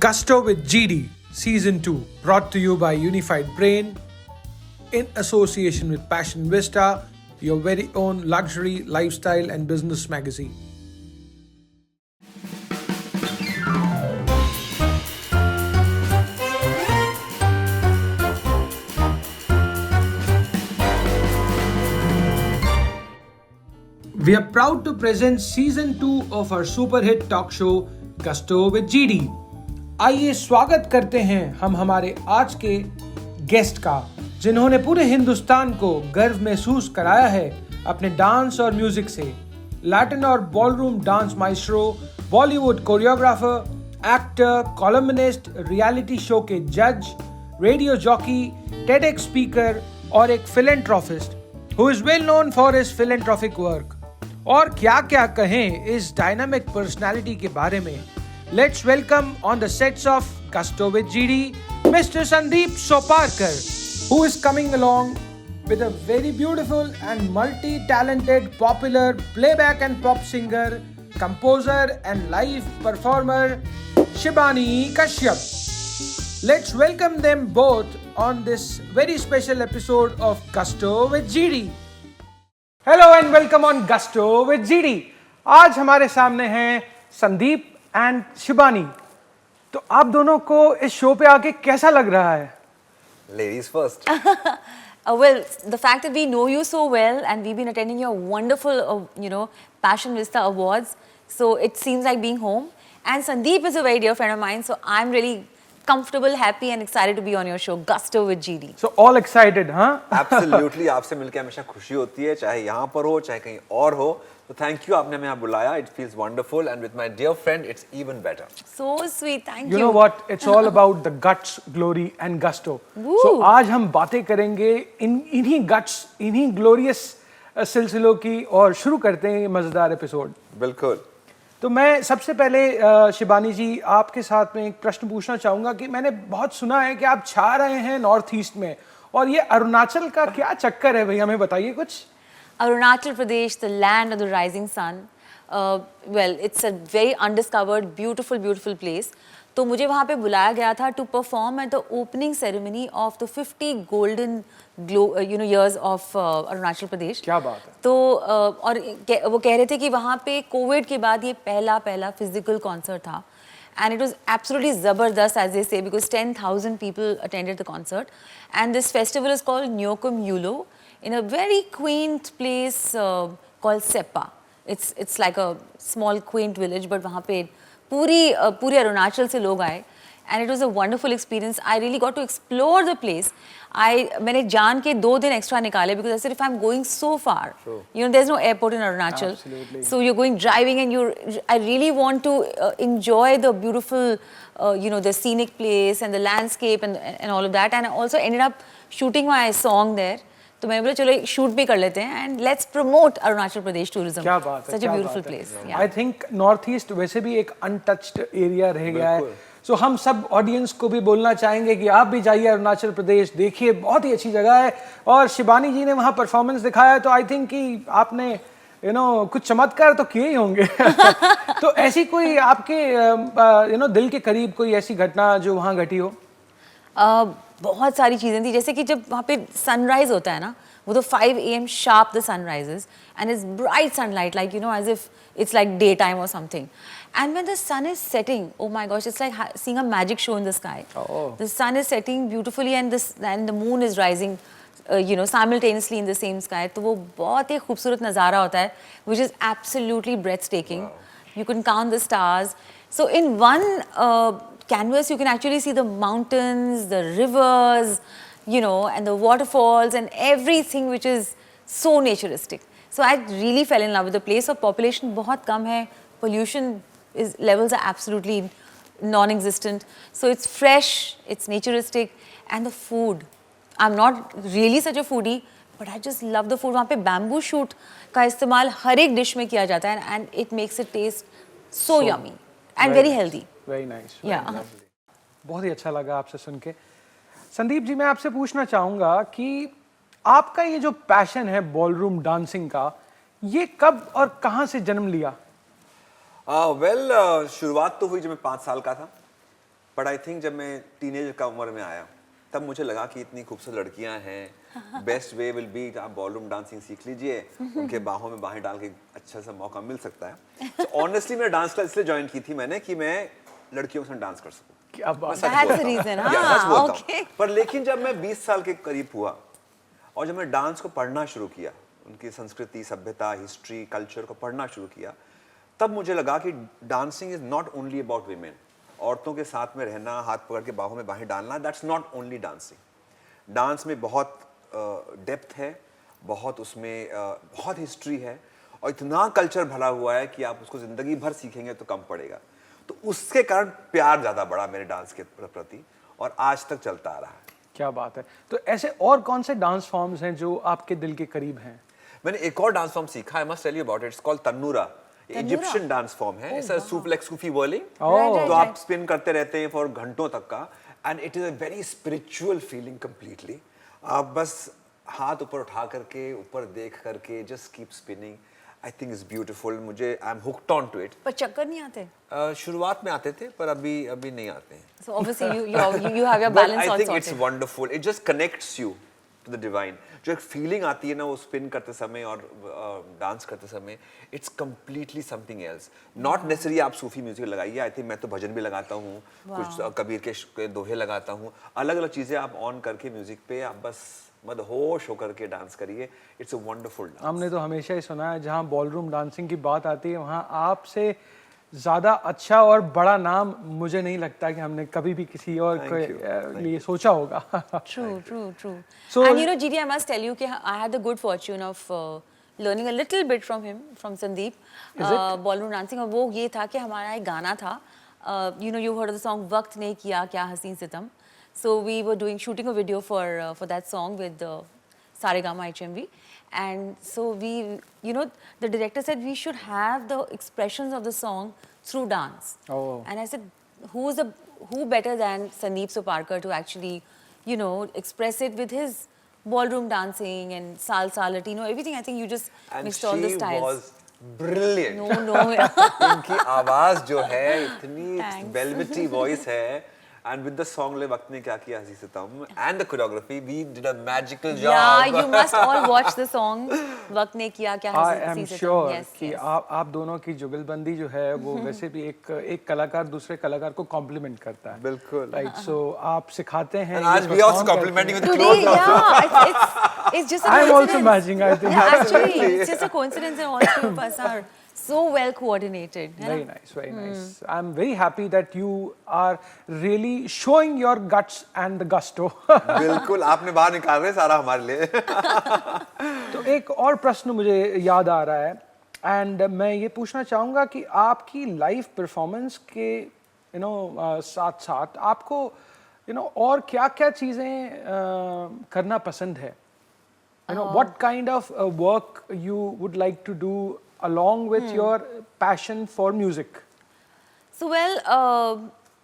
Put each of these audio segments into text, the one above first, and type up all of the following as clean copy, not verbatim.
Gusto with GD Season 2, brought to you by Unified Brain in association with Passion Vista, your very own luxury, lifestyle, and business magazine. We are proud to present Season 2 of our super hit talk show Gusto with GD. आइए स्वागत करते हैं हम हमारे आज के guest का, जिन्होंने पूरे हिंदुस्तान को गर्व महसूस कराया है अपने डांस और म्यूजिक से। लैटिन और ballroom dance maestro, Bollywood choreographer, actor, columnist, reality show के जज, रेडियो जॉकी, टेडेक्स स्पीकर और एक philanthropist who is well known for his philanthropic work. और क्या क्या कहें इस डायनामिक पर्सनालिटी के बारे में। Let's welcome on the sets of Gusto with GD, Mr. Sandeep Soparkar, who is coming along with a very beautiful and multi-talented popular playback and pop singer, composer and live performer, Shibani Kashyap. Let's welcome them both on this very special episode of Gusto with GD. Hello and welcome on Gusto with GD. आज हमारे सामने हैं Sandeep and Shibani. तो आप दोनों को इस show पे आके कैसा लग रहा है? Ladies first. Well, the fact that we know you so well and we've been attending your wonderful, Passion Vista Awards, so it seems like being home. And Sandeep is a very dear friend of mine, so I'm really comfortable, happy and excited to be on your show, Gusto with GD. So all excited, huh? Absolutely. आपसे मिलके हमेशा खुशी होती है, चाहे यहाँ पर हो, चाहे कहीं और हो। So thank you, आपने हमें यहाँ बुलाया. It feels wonderful, and with my dear friend, it's even better. So sweet, thank you. You know what? It's all about the guts, glory, and gusto. Woo. So आज हम बातें करेंगे इन्हीं guts, इन्हीं glorious सिलसिलों की, और शुरू करते हैं ये मजेदार एपिसोड। बिल्कुल। तो मैं सबसे पहले शिबानी जी आपके साथ में एक प्रश्न पूछना चाहूंगा कि मैंने बहुत सुना है कि आप छा रहे हैं नॉर्थ ईस्ट में, और ये अरुणाचल का क्या चक्कर है भाई, हमें बताइए कुछ। Arunachal Pradesh, the land of the rising sun. Well, it's a very undiscovered, beautiful, beautiful place. तो मुझे वहाँ पे बुलाया गया था to perform at the opening ceremony of the 50 golden years of Arunachal Pradesh. क्या बात है। तो और वो कह रहे थे कि वहाँ पे कोविड के बाद ये पहला physical concert था. And it was absolutely zabardast, as they say, because 10,000 people attended the concert. And this festival is called Nyokum Yulo, in a very quaint place called Seppa. It's like a small quaint village, but वहाँ पे पूरी अरुणाचल से लोग आए, and it was a wonderful experience. I really got to explore the place. मैंने जान के 2 दिन extra निकाले, because I said if I'm going so far, Sure. There's no airport in Arunachal. Absolutely. So you're going driving, and I really want to enjoy the beautiful, the scenic place and the landscape and all of that. And I also ended up shooting my song there. तो मैंने बोला चलो shoot भी कर लेते हैं, and let's promote Arunachal Pradesh tourism. क्या बात है, such a beautiful place. I think north east वैसे भी एक अनटच्ड एरिया रह गया है। सो हम सब ऑडियंस को भी बोलना चाहेंगे कि आप भी जाइए अरुणाचल प्रदेश, देखिए बहुत ही अच्छी जगह है। और शिबानी जी ने वहाँ परफॉर्मेंस दिखाया, तो आई थिंक कि आपने कुछ चमत्कार तो किए ही होंगे। तो ऐसी कोई आपके दिल के करीब कोई ऐसी घटना जो वहाँ घटी हो? बहुत सारी चीज़ें थी, जैसे कि जब वहाँ पे सनराइज होता है ना, वो तो 5 AM sharp the sunrises, and it's bright sunlight, like as if it's like day time और something. And when the sun is setting, oh my gosh, it's like seeing a magic show in the sky. Oh. The sun is setting beautifully, and the moon is rising, simultaneously in the same sky. तो वो बहुत ही खूबसूरत नज़ारा होता है, which is absolutely breathtaking. Wow. You can count the stars. So in one canvas, you can actually see the mountains, the rivers, and the waterfalls and everything, which is so naturistic. So I really fell in love with the place. So population बहुत कम है, pollution levels are absolutely non-existent. So it's fresh, it's naturistic, and the food. I'm not really such a foodie, but I just love the food. वहाँ पे bamboo shoot का इस्तेमाल हर एक dish में किया जाता है, and it makes it taste so yummy and very healthy. Very nice. Yeah. बहुत ही अच्छा लगा आपसे सुन के। संदीप जी, मैं आपसे पूछना चाहूँगा कि आपका ये जो पैशन है बॉलरूम डांसिंग का, ये कब और कहाँ से जन्म लिया? वेल, शुरुआत तो हुई जब मैं 5 साल का था, बट आई थिंक जब मैं टीनेज का उम्र में आया तब मुझे लगा कि इतनी खूबसूरत लड़कियां हैं, बेस्ट वे विल बी आप बॉलरूम डांसिंग सीख लीजिए, उनके बाहों में बाहें डाल के अच्छा सा मौका मिल सकता है। सो ऑनेस्टली मैं डांस क्लास इसलिए ज्वाइन की थी मैंने कि मैं लड़कियों के साथ डांस कर सकूं। क्या बात सच That's बोलता the हूं। reason, या, हाँ, सच बोलता हूं। okay. पर लेकिन जब मैं 20 साल के करीब हुआ और जब मैं डांस को पढ़ना शुरू किया, उनकी संस्कृति, सभ्यता, हिस्ट्री, कल्चर को पढ़ना शुरू किया, तब मुझे लगा कि dancing is not only about women. औरतों के साथ में रहना, हाथ पकड़ के बाहों में बाहें डालना, that's not only dancing. Dance में बहुत डेप्थ है, बहुत उसमें बहुत हिस्ट्री है और इतना कल्चर भरा हुआ है कि आप उसको जिंदगी भर सीखेंगे तो कम पड़ेगा। तो उसके कारण प्यार ज़्यादा बढ़ा मेरे डांस के प्रति और आज तक चलता आ रहा है। क्या बात है। तो ऐसे और कौन से डांस फॉर्म्स हैं जो आपके दिल के करीब हैं? मैंने एक और डांस फॉर्म सीखा, I must tell you about it, it's called tanoura. Egyptian dance form है, it's a suplex Sufi whirling. तो आप स्पिन करते रहते हैं फॉर घंटों तक का, and it is a very spiritual feeling completely. आप बस हाथ ऊपर उठा करके, ऊपर देख करके, just keep spinning. I think it's beautiful, मुझे I am hooked on to it. पर चक्कर नहीं आते? शुरुआत में आते थे पर अभी नहीं आते हैं। So obviously you have your But balance I all think it's sorted. wonderful. It just connects you to the divine. जो एक फीलिंग आती है ना वो स्पिन करते समय और डांस करते समय, it's completely something else. Not necessarily आप सूफी म्यूजिक लगाइए, आई थिंक मैं तो भजन भी लगाता हूँ, कुछ कबीर के दोहे लगाता हूँ, अलग अलग चीजें आप ऑन करके म्यूजिक पे आप बस मदहोश होकर के डांस करिए। It's a wonderful dance. हमने तो हमेशा ही सुना है जहाँ बॉलरूम डांसिंग की बात आती है वहाँ आपसे ज़्यादा अच्छा और बड़ा नाम मुझे नहीं लगता कि हमने कभी भी किसी और के लिए सोचा होगा। True. So- And you know, GD, I must tell you that I had the good fortune of learning a little bit from him, from Sandeep, ballroom dancing. और वो ये था कि हमारा एक गाना था, you know, you heard of the song वक्त ने किया क्या हसीन सितम. So we were shooting a video for that song with Saregama HMV. And so we, you know, the director said we should have the expressions of the song through dance. Oh. And I said, who better than Sandeep Soparkar to actually, you know, express it with his ballroom dancing and salsa, Latino, everything. I think you just And mixed all the she styles. was brilliant. No. इनकी आवाज जो है इतनी Thanks. velvety voice है, and with the song ले वक्त ने क्या किया हसी सितम and the choreography, we did a magical job. Yeah, you must all watch the song वक्त ने किया क्या I हसीन am सितम. sure Yes, कि yes. आप दोनों की जुगलबंदी जो है वो वैसे भी एक कलाकार दूसरे कलाकार को कॉम्प्लीमेंट करता है। बिल्कुल। राइट, सो आप सिखाते हैं। And आज we also complimenting with Today, clothes also. yeah, it's just a I am also coincidence. matching, I think. Yeah, actually, it's just a coincidence that all three of us are so well coordinated. है Very ना? nice, very nice. I'm very happy that you are really showing your guts and the gusto. बिल्कुल, आपने बाहर निकाल रहे सारा हमारे लिए। तो एक और प्रश्न मुझे याद आ रहा है एंड मैं ये पूछना चाहूँगा कि आपकी लाइव परफॉर्मेंस के साथ साथ आपको और क्या-क्या चीज़ें करना पसंद है? What kind of work you would like to do along with your passion for music? So well,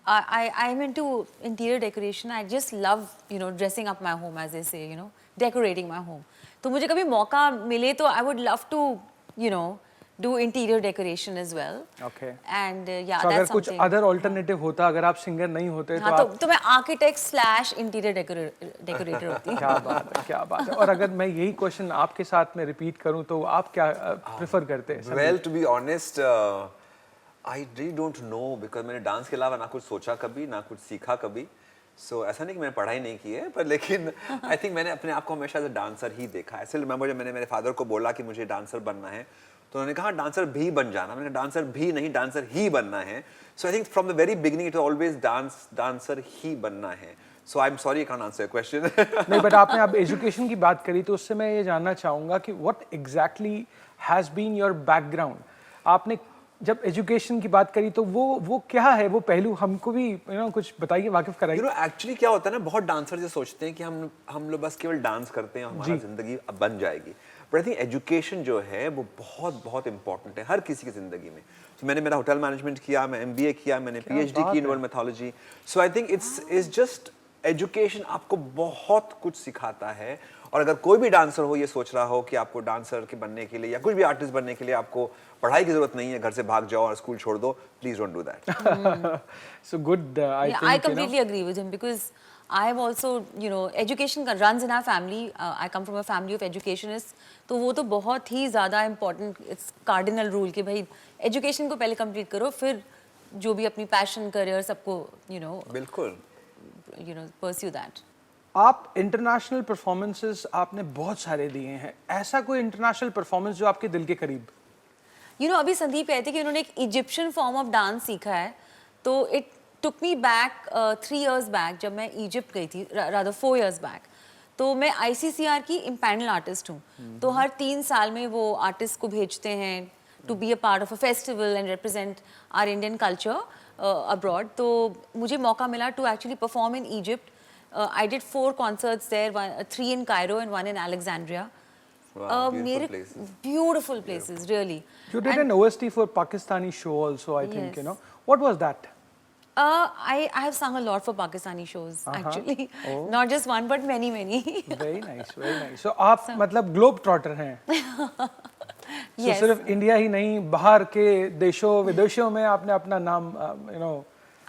I'm into interior decoration. I just love, dressing up my home, as they say, decorating my home. तो मुझे कभी मौका मिले तो I would love to, do interior decoration as well. Okay. And yeah, तो अगर that's कुछ something. Other alternative होता, अगर आप सिंगर नहीं होते तो हाँ, आप तो मैं architect / interior decorator होती. क्या बात है। और अगर मैं यही क्वेश्चन आपके साथ में रिपीट करूं तो आप क्या प्रेफर करते हैं? Well, to be honest, I really don't know because मैंने डांस के अलावा ना कुछ सोचा कभी, ना कुछ सीखा कभी. So ऐसा नहीं कि मैंने पढ़ाई नहीं की है, पर लेकिन I think मैंने अपने आप को हमेशा एज डांसर ही देखा है. Still remember जब मैंने मेरे फादर को बोला कि मुझे डांसर बनना है, तो उन्होंने कहा डांसर भी बन जाना. मैंने कहा डांसर भी नहीं, डांसर ही बनना है. So I think from the very beginning it was always dancer ही बनना है. So I'm sorry I can't answer your question. नहीं, बट आपने अब एजुकेशन की बात करी तो उससे मैं ये जानना चाहूँगा कि what exactly has been your background? आपने जब एजुकेशन की बात करी तो वो क्या है, वो पहलू हमको भी कुछ बताइए, वाकिफ कराइए. एक्चुअली क्या होता है ना, बहुत डांसर जो सोचते हैं कि हम लोग बस केवल डांस करते हैं, हमारा जिंदगी अब बन जाएगी. बट आई थिंक एजुकेशन जो है वो बहुत बहुत इंपॉर्टेंट है हर किसी की जिंदगी में. तो मैंने मेरा होटल मैनेजमेंट किया, मैं MBA किया, मैंने PhD की in world mythology. So I think it's just education आपको बहुत कुछ सिखाता है और अगर कोई भी डांसर हो ये सोच रहा हो कि आपको डांसर के बनने के लिए या कुछ भी आर्टिस्ट बनने के लिए आपको पढ़ाई की जरूरत नहीं है, घर से भाग जाओ और स्कूल छोड़ दो, please don't do that. So good, I Yeah, think, I completely agree with him because I have also, education runs in our family. I come from a family of educationists. तो वो तो बहुत ही ज़्यादा important, it's cardinal rule कि भाई education को पहले complete करो, फिर जो भी अपनी passion, career सबको, बिल्कुल। pursue that. आप इंटरनेशनल परफॉर्मेंसेस आपने बहुत सारे दिए हैं, ऐसा कोई इंटरनेशनल परफॉर्मेंस जो आपके दिल के करीब? अभी संदीप कहते हैं कि उन्होंने एक इजिप्शियन फॉर्म ऑफ डांस सीखा है, तो it took me back 3 years back जब मैं इजिप्ट गई थी, रादर 4 years बैक। तो मैं ICCR की इम्पैनल आर्टिस्ट हूँ, तो हर 3 साल में वो आर्टिस्ट को भेजते हैं to be a part of a festival and represent our Indian culture abroad. तो मुझे मौका मिला to actually perform in Egypt. I did 4 concerts there, 3 in Cairo and 1 in Alexandria. Wow, beautiful places. Beautiful places, really. You did an OST for Pakistani show also, I think, Yes. What was that? I have sung a lot for Pakistani shows, actually. Oh. Not just one, but many, many. Very nice, very nice. So आप मतलब globe trotter हैं? So Yes. सिर्फ India ही नहीं, बाहर के देशों विदेशों में आपने अपना नाम,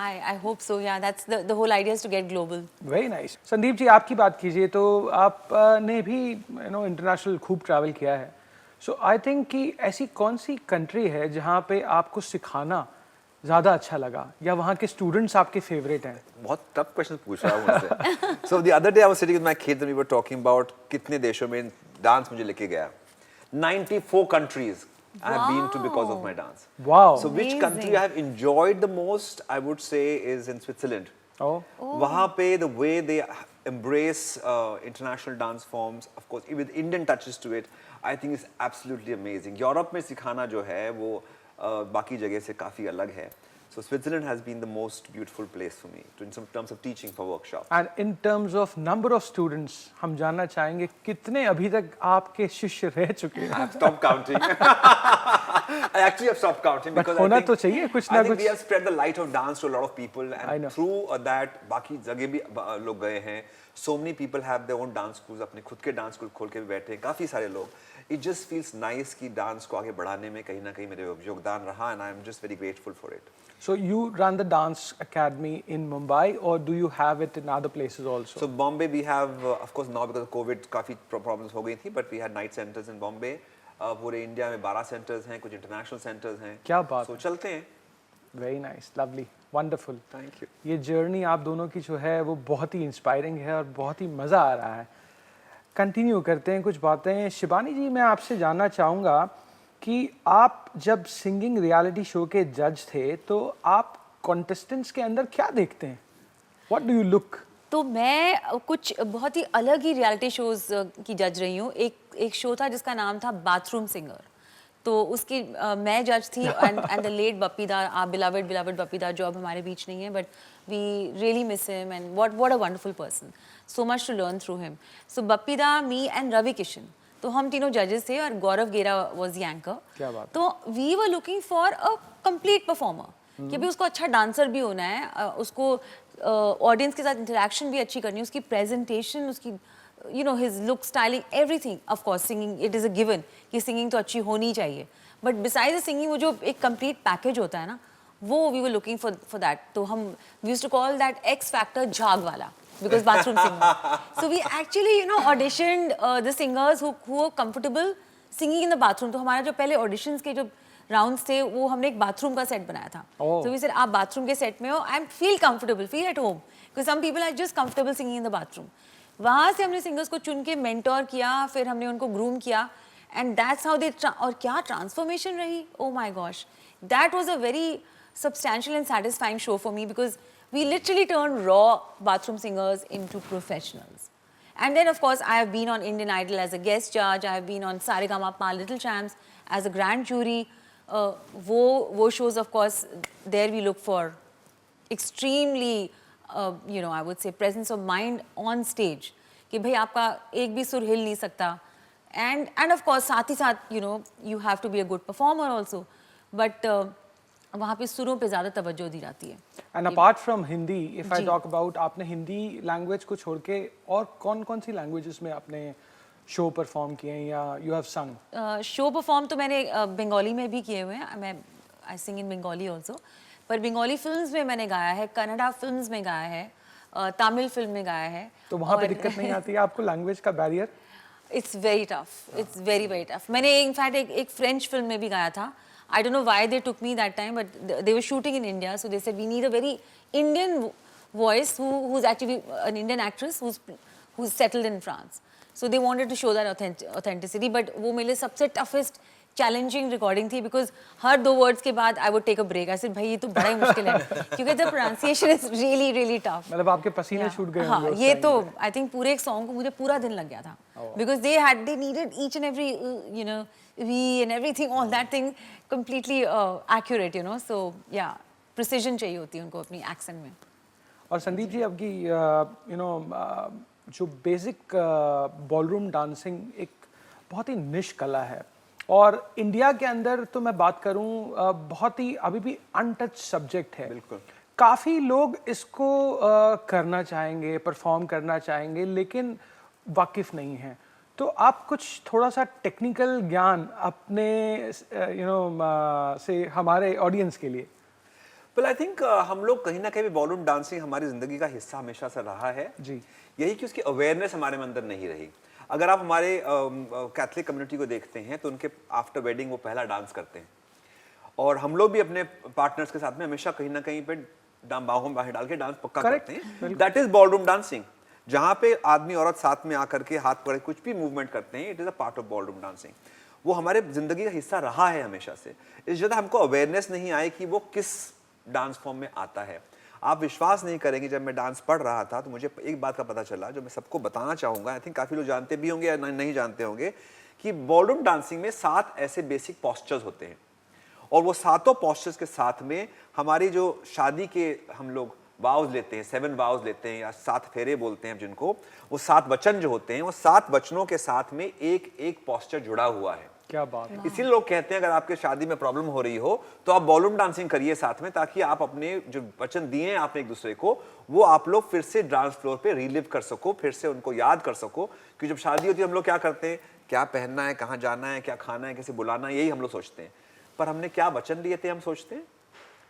I hope so, yeah. That's the whole idea is to get global. Very nice. Sandeep ji, आपकी बात कीजिए तो आप ने भी इंटरनेशनल खूब ट्रैवल किया है। सो आई थिंक कि ऐसी कौन सी कंट्री है जहाँ पे आपको सिखाना ज़्यादा अच्छा लगा, या वहाँ के स्टूडेंट्स आपके फेवरेट हैं? बहुत टफ क्वेश्चन पूछ रहा हूँ मुझसे। So the other day I was sitting with my kids and we were talking about कितने देशों में डांस मुझे लेके गया। 94 countries I have been to because of my dance. Wow. So which country I have enjoyed the most, I would say, is in Switzerland. Oh. वहाँ पे the way they embrace international dance forms, of course, with Indian touches to it, I think is absolutely amazing. Europe में सिखाना जो है वो बाकी जगह से काफी अलग है. So Switzerland has been the most beautiful place for me in terms of teaching for workshops. And in terms of number of students, हम जानना चाहेंगे कितने अभी तक आपके शिष्य रह चुके हैं? I've stopped counting. I actually have stopped counting because होना I think, तो चाहिए कुछ I ना think कुछ। we have spread the light of dance to a lot of people I know. and through that बाकी जगह भी लोग गए हैं. So many people have their own dance schools, अपने खुद के dance school खोल के भी बैठे हैं काफी सारे लोग. It just feels nice कि dance को आगे बढ़ाने में कहीं ना कहीं मेरे योगदान रहा and I am just very grateful for it. So you run the dance academy in Mumbai, or do you have it in other places also? So Bombay we have, of course now because of COVID काफी problems हो गई थी, but we had night centers in Bombay. पूरे India में 12 centers हैं, कुछ international centers हैं. क्या बात So है। चलते हैं. Very nice, lovely, wonderful. Thank you. ये जर्नी आप दोनों की जो है वो बहुत ही इंस्पायरिंग है और बहुत ही मज़ा आ रहा है। कंटिन्यू करते हैं कुछ बातें। शिबानी जी, मैं आपसे जानना चाहूँगा कि आप जब सिंगिंग रियलिटी शो के जज थे तो आप कॉन्टेस्टेंट्स के अंदर क्या देखते हैं? What do you look? तो मैं कुछ बहुत ही अलग ही रियलिटी शोज की जज रही हूँ। एक शो था जिसका नाम था बाथरूम सिंगर, तो उसकी मैं जज थी and the late Bappida, our beloved Bappida, जो अब हमारे बीच नहीं है, but we really miss him and what a wonderful person, so much to learn through him. So Bappida, me and Ravi Kishan, तो हम तीनों जजेस थे और गौरव गेरा वाज द एंकर। क्या बात है। तो we were looking for a complete performer कि भी उसको अच्छा डांसर भी होना है, उसको ऑडियंस के साथ इंटरेक्शन भी अच्छी करनी है, उसकी प्रेजेंटेशन, उसकी his look, styling, everything. Of course singing, it is a given कि singing तो अच्छी होनी चाहिए, but besides the singing वो जो एक complete package होता है ना, वो we were looking for that. तो हम we used to call that X factor झाग वाला, because bathroom singer. So we actually auditioned the singers who were comfortable singing in the bathroom. तो हमारा जो पहले auditions के जो राउंड्स थे वो हमने एक बाथरूम का सेट बनाया था। Oh. So we said आप बाथरूम के सेट में हो, and feel comfortable, feel at home, because some people are just comfortable singing in the bathroom. वहाँ से हमने सिंगर्स को चुन के मेंटोर किया, फिर हमने उनको ग्रूम किया, एंड दैट्स हाउ दे, और क्या ट्रांसफॉर्मेशन रही, oh my gosh, that was a very substantial and satisfying show for me, because we literally turn raw bathroom singers into professionals. And then of course I have been on Indian Idol as a guest judge, I have been on Saregama Little Champs as a grand jury. वो shows of course there we look for extremely I would say presence of mind on stage, कि भाई आपका एक भी सुर हिल नहीं सकता, and of course साथ ही साथ you have to be a good performer also, but वहाँ पे सुरों पे ज़्यादा तवज्जो दी जाती है. And apart from Hindi, if I ji. talk about, आपने हिंदी लैंग्वेज को छोड़ के और कौन-कौन सी लैंग्वेजेस में आपने शो परफॉर्म किए हैं या यू हैव संग? शो परफॉर्म तो मैंने बंगाली में भी किए हुए हैं, मैं आई सिंग इन बंगाली ऑल्सो, पर बंगाली फिल्म्स में मैंने गाया है, कन्नड़ा फिल्म्स में गाया है, तमिल फिल्म में गाया है। तो वहाँ पे दिक्कत नहीं आती है आपको लैंग्वेज का barrier? It's very tough, it's very very tough. मैंने इनफैक्ट एक फ्रेंच फिल्म में भी गाया था। I don't know why they took me that time, but they were shooting in India, so they said we need a very Indian voice who is actually an Indian actress who's settled in France. So they wanted to show that authenticity, but वो मेरे लिए सबसे toughest challenging recording थी, because her 2 words के बाद I would take a break. I said भाई ये तो बड़ा ही मुश्किल है, क्योंकि the pronunciation is really really tough. मतलब आपके पसीने छूट गए हाँ, होंगे उस ये time तो पे। I think पूरे एक song को मुझे पूरा दिन लग गया था, because they needed each and every you know V and everything, all that thing completely accurate, you know. So yeah, precision चाहिए होती है उनको अपनी accent में। और संदीप जी आपकी यू नो जो बेसिक बॉलरूम डांसिंग एक बहुत ही निश कला है, और इंडिया के अंदर तो मैं बात करूं बहुत ही अभी भी अनटच सब्जेक्ट है। बिल्कुल। काफ़ी लोग इसको करना चाहेंगे, परफॉर्म करना चाहेंगे, लेकिन वाकिफ़ नहीं हैं। तो आप कुछ थोड़ा सा टेक्निकल ज्ञान अपने से हमारे ऑडियंस के लिए। Well, I think हम लोग कहीं ना कहीं बॉलीवुड डांसिंग हमारी जिंदगी का हिस्सा हमेशा से रहा है जी। यही कि उसकी अवेयरनेस हमारे में अंदर नहीं रही। अगर आप हमारे कैथलिक कम्युनिटी को देखते हैं तो उनके आफ्टर वेडिंग वो पहला डांस करते हैं, और हम लोग भी अपने पार्टनर्स के साथ में हमेशा कहीं ना कहीं पे बाहों में बाहें डाल के डांस पक्का करते हैं। दैट इज बॉलरूम डांसिंग, जहाँ पे आदमी औरत साथ में आकर के हाथ पकड़ कुछ भी मूवमेंट करते हैं। It is a part of ballroom dancing. वो हमारे जिंदगी का हिस्सा रहा है हमेशा से। इस ज्यादा हमको अवेयरनेस नहीं आई कि वो किस डांस फॉर्म में आता है। आप विश्वास नहीं करेंगे, जब मैं डांस पढ़ रहा था तो मुझे एक बात का पता चला जो मैं सबको बताना चाहूंगा। आई थिंक काफी लोग जानते भी होंगे या नहीं जानते होंगे कि बॉलरूम डांसिंग में 7 ऐसे बेसिक पोस्चर्स होते हैं, और वो 7 पोस्चर्स के साथ में हमारी जो शादी के हम लोग वाउज लेते हैं, 7 वाउज लेते हैं या 7 फेरे बोलते हैं जिनको, वो 7 वचन जो होते हैं, वो 7 वचनों के साथ में एक एक पोस्चर जुड़ा हुआ है। क्या बात है। इसीलिए लोग कहते हैं अगर आपके शादी में प्रॉब्लम हो रही हो तो आप बॉलरूम डांसिंग करिए साथ में, ताकि आप अपने जो वचन दिए हैं आपने एक दूसरे को, वो आप लोग फिर से डांस फ्लोर पे रिलिव कर सको, फिर से उनको याद कर सको। क्योंकि जब शादी होती है हम लोग क्या करते हैं, क्या पहनना है, कहाँ जाना है, क्या खाना है, कैसे बुलाना है, यही हम लोग सोचते हैं। पर हमने क्या वचन लिए थे हम सोचते हैं,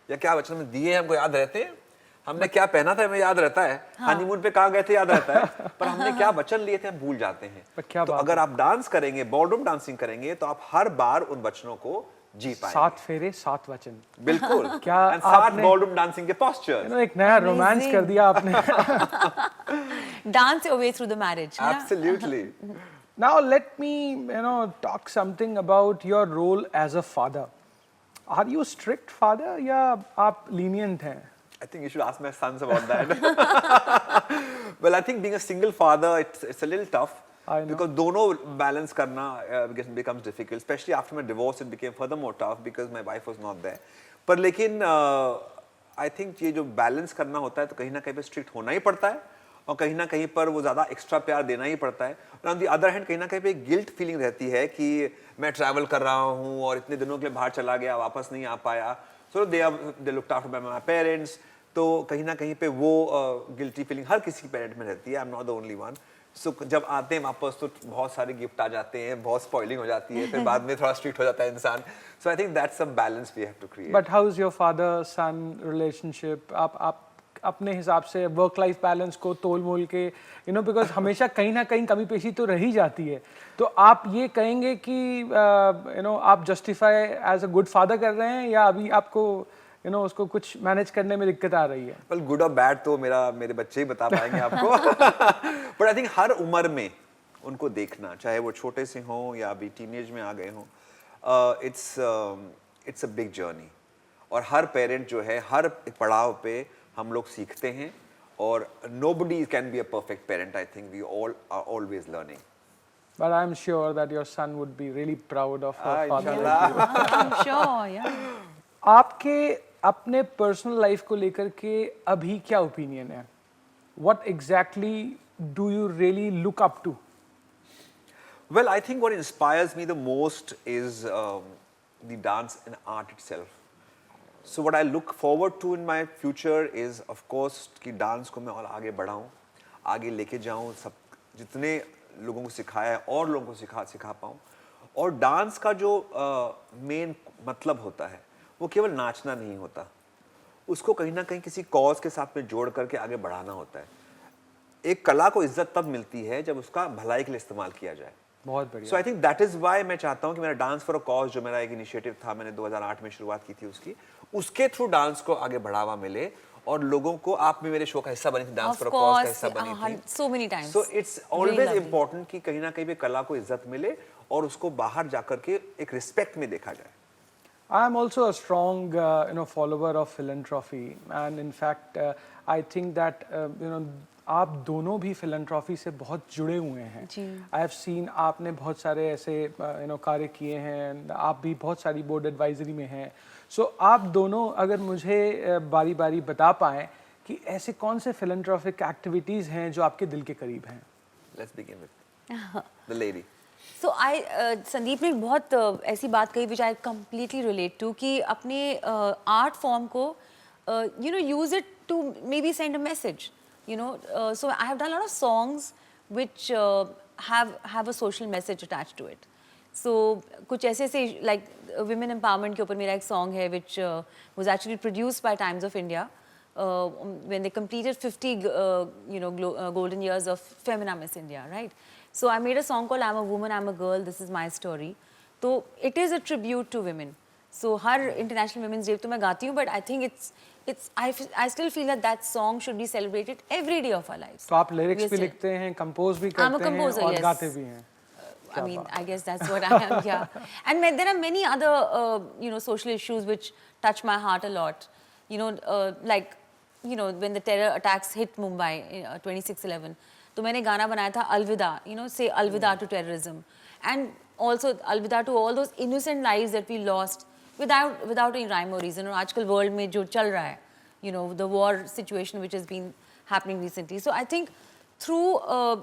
या क्या वचन हमने दिए हमको याद रहते हैं? हमने क्या पहना था हमें याद रहता है, हनीमून पे कहाँ गए थे याद रहता है, पर हमने क्या वचन लिए थे हम भूल जाते हैं। तो अगर आप डांस करेंगे, बॉलरूम डांसिंग करेंगे, तो आप हर बार उन वचनों को जी पाएंगे। 7 फेरे 7 वचन। बिल्कुल। क्या 7 बॉलरूम डांसिंग के पोस्चर। एक नया रोमांस कर दिया आपने। Dance your way through the marriage. Absolutely. Now let me talk something about your role as a father. Are you strict father या आप lenient हैं? I think you should ask my sons about that. Well, I think being a single father, it's a little tough. Because दोनों balance करना becomes difficult. Especially after my divorce, it became furthermore tough because my wife was not there. पर लेकिन I think ये जो balance करना होता है तो कहीं ना कहीं पे strict होना ही पड़ता है, और कहीं ना कहीं पर वो ज़्यादा एक्स्ट्रा प्यार देना ही पड़ता है। और ऑन दी अदर हैंड कहीं ना कहीं पे गिल्ट फीलिंग रहती है कि मैं ट्रैवल कर रहा हूँ और इतने दिनों के लिए बाहर चला गया, वापस नहीं आ पाया। So they looked after by my parents. तो कहीं ना कहीं पे वो गिल्टी फीलिंग हर किसी पेरेंट में रहती है। I am not the only one. So जब आते हैं वापस तो बहुत सारे गिफ्ट आ जाते हैं, बहुत स्पॉइलिंग हो जाती है, फिर बाद में थोड़ा स्ट्रिक्ट हो जाता है इंसान। So I think that's a balance we have to create. But how is your father son relationship? आप अपने हिसाब से वर्क लाइफ बैलेंस को तोल मोल के बिकॉज हमेशा कहीं ना कहीं कमी पेशी तो रह ही जाती है, तो आप ये कहेंगे कि आप justify as a good father कर रहे हैं, या अभी आपको उसको कुछ मैनेज करने में दिक्कत आ रही है? वेल, गुड और बैड तो मेरे बच्चे ही बता पाएंगे आपको। बट आई थिंक हर उम्र में उनको देखना, चाहे वो छोटे से हों या अभी टीनेज में आ गए हों, इट्स अ बिग जर्नी। और हर पेरेंट जो है हर पड़ाव पे हम लोग सीखते हैं, और nobody can be a perfect parent. I think we all are always learning. But I'm sure that your son would be really proud of her father. I'm sure, yeah. आपके अपने पर्सनल लाइफ को लेकर के अभी क्या opinion है? What exactly do you really look up to? Well, I think what inspires me the most is the dance and art itself. So what I look forward to in my future is of course कि dance को मैं और आगे बढ़ाऊँ, आगे लेके जाऊँ, सब जितने लोगों को सिखाया है और लोगों को सिखा पाऊँ। और डांस का जो मेन मतलब होता है वो केवल नाचना नहीं होता, उसको कहीं ना कहीं किसी कॉज के साथ में जोड़ करके आगे बढ़ाना होता है। एक कला को इज्जत तब मिलती है जब उसका भलाई के लिए इस्तेमाल किया जाए। बहुत बढ़िया। So I think that is why मैं चाहता हूं कि मेरा डांस फॉर अ कॉज जो मेरा एक इनिशिएटिव था, मैंने 2008 में शुरुआत की थी उसके थ्रू डांस को आगे बढ़ावा मिले और लोगों को, आप भी मेरे शो का हिस्सा बनी थी, डांस फॉर अ कॉज का हिस्सा बनी थी so many times. So it's always important कि कहीं ना कहीं भी कला को इज्जत मिले और उसको बाहर जाकर के एक रिस्पेक्ट में देखा जाए। I am also a strong, follower of philanthropy, and in fact, I think that आप दोनों भी philanthropy से बहुत जुड़े हुए हैं। जी। I have seen आपने बहुत सारे ऐसे कार्य किए हैं, आप भी बहुत सारी बोर्ड एडवाइजरी में हैं। So आप दोनों अगर मुझे बारी-बारी बता पाएं कि ऐसे कौन से philanthropic activities हैं जो आपके दिल के करीब हैं। Let's begin with the lady. So Sandeep ने एक बहुत ऐसी बात कही which I completely relate to कि अपने आर्ट फॉर्म को use it to maybe send a message, so I have done a lot of songs which have a social message attached to it. So कुछ ऐसे like women empowerment के ऊपर मेरा एक song है which was actually produced by Times of India when they completed 50 golden years of Femina Miss India, right? So I made a song called I'm a Woman, I'm a Girl, This is My Story. So it is a tribute to women. So her International Women's Day तो मैं गाती हूँ, but I think I still feel that song should be celebrated every day of our lives. तो आप lyrics भी लिखते हैं, compose भी करते हैं, I'm a composer, और yes. गाते भी हैं। I mean, I guess that's what I am, yeah. And there are many other, social issues which touch my heart a lot. Like, when the terror attacks hit Mumbai in 26/11, तो मैंने गाना बनाया था अलविदा, say alvida to terrorism. And also alvida to all those innocent lives that we lost without any rhyme or reason. और आजकल world में जो चल रहा है, the war situation which has been happening recently. So I think through